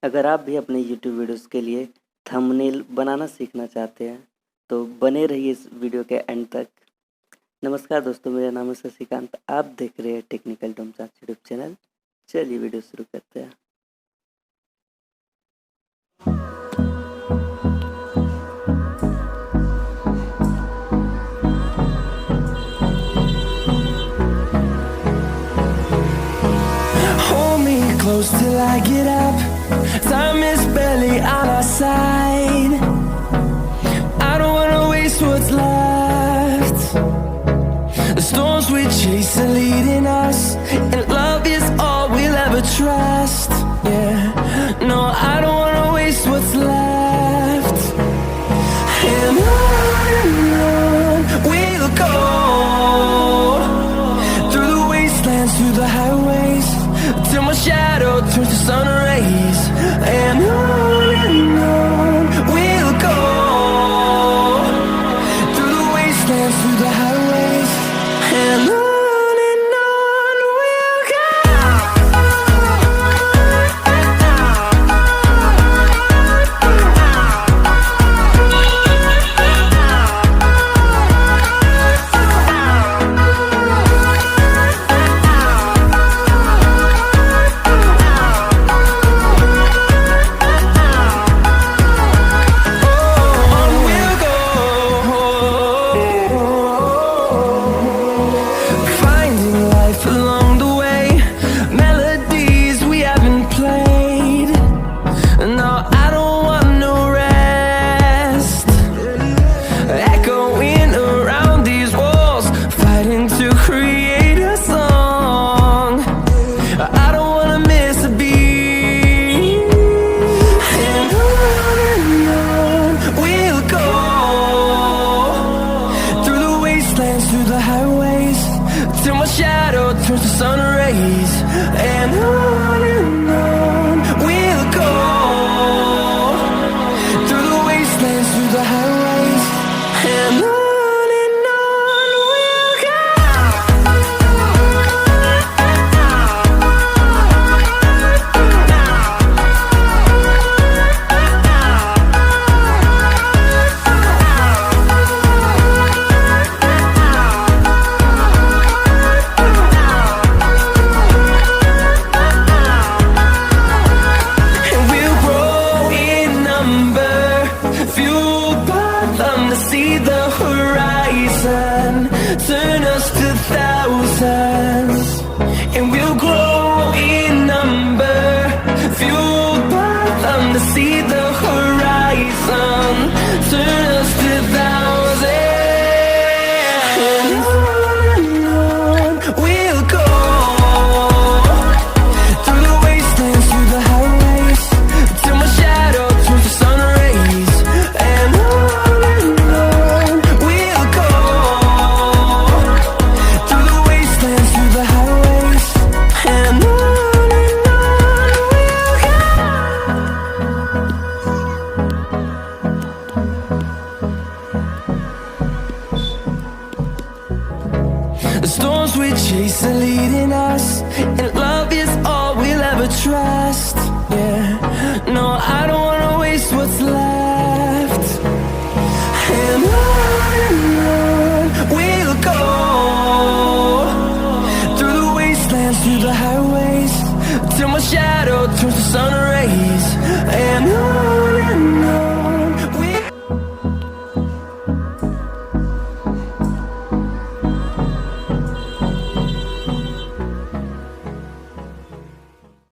अगर आप भी अपने YouTube वीडियोस के लिए थंबनेल बनाना सीखना चाहते हैं तो बने रहिए इस वीडियो के एंड तक। नमस्कार दोस्तों, मेरा नाम है शशि कांत। आप देख रहे हैं टेक्निकल domchanch यूट्यूब चैनल। चलिए वीडियो शुरू करते हैं। Hold me close till I get up. Time is barely on our side. I don't wanna waste what's left. The storms we chase are leading us, and love is all we'll ever trust. Yeah, no, I